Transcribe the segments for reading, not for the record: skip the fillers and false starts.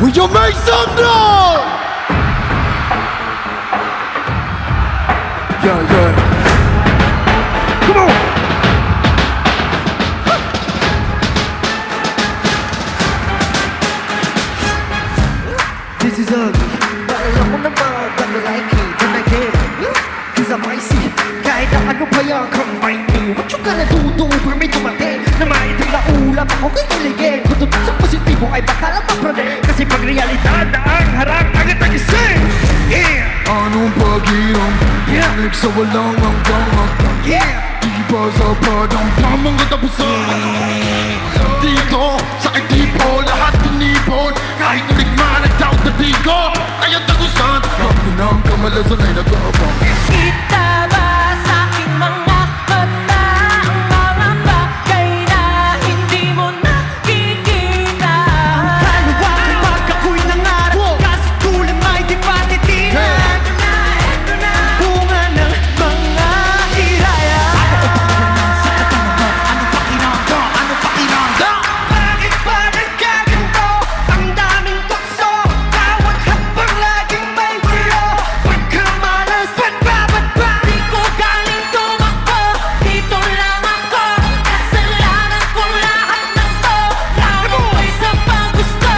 Will you make some noise? Yeah, yeah. Come on. This is ugly. But alam mo naman that I like it when I get it. Cause I'm icy. Kahit na ano pa yan, combine me. What you gonna do for me dumating? Na maiting na ulap ako kikiligin. Kung totoo sa positibo ay baka lang maprode. Kasi pag realidad na ang harap, agad nagising. Yeah! Anong pagiram? Yeah. Panik sa walang hanggang. Yeah! Di ba sa padang tamang katapusan? Dito, sa tipo, lahat tinipon. Kahit uligma, nag-doubt na di ko kaya tagusan. Kampi ng kamalasan ay nag-aabang. Kita ba sa aking mga mata ang mga bagay na hindi mo nakikita? Kaliwa kapag ako'y nangarap, kaso tulang may di patitinan. Eto na, Bunga ng mga hiraya. Bakit ba nagkaganto? Ang daming tukso, bawat hakbang laging may gulo. Pagkamalas, ba't ba? di ko galing tumakbo. Dito lang ako, kasalanan ko lahat ng to. Namuhay sa paggusto.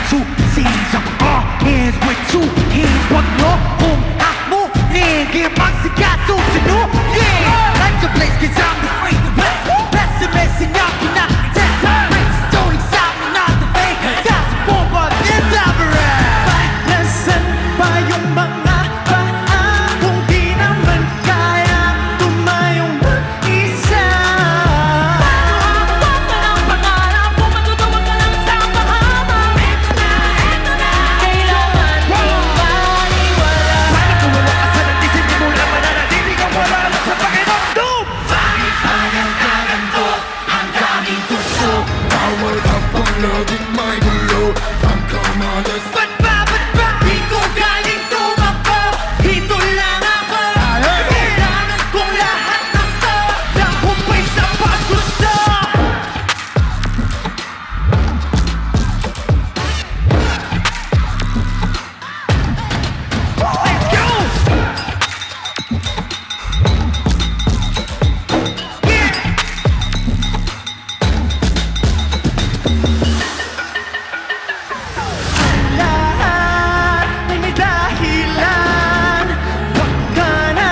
Two seas, all hands with two hands. Wag mo kung akmuhin, magsigaso sa new. Yeah, life's a place 'cause I'm the great, the best. Pessimist and y'all cannot contest. Great stories, I'm not the fake. Fast forward, it's average. Nasaan ba yung mga paa kung di naman kaya tumayong mag-isa? Walang pangarap kung matutuwag ka lang sa mahaba. Eto na, kailangan mong maniwala. Paano kung wala ka sa natisip mo na mananatili kang wala lang sa pakiramdam? Bawal habang laging may gulo. Ang kamalas. Ba't ba? Di ko galing tumakbo, dito lang ako. Kailangan kong lahat ng to, nahumpay sa paggusto. Let's go! Yeah! Lahat ay may dahilan. Wag ka na,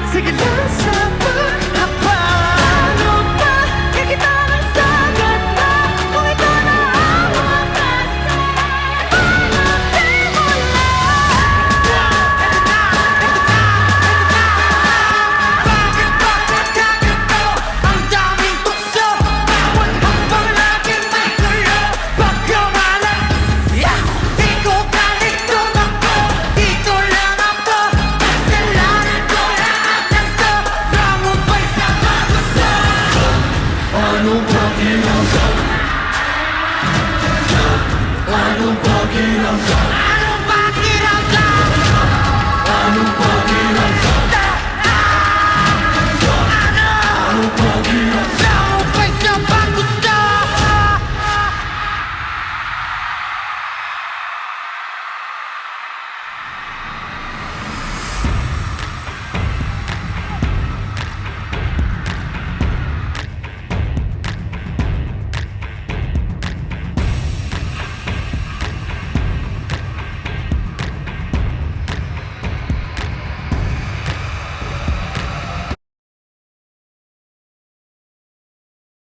sige lang sa paghapan. Ano ba? Kikita ng sagot na kung ito na ang wakas. Paano simula? Bakit ba nagkaganto? Ang daming tukso, bawat hakbang laging may gulo. Pagkamalas, di ko galing tumakbo, dito lang ako. Kasalanan ko lahat ng to, namumpay sa paggusto. Anong pakiramdam? Anong pakiramdam?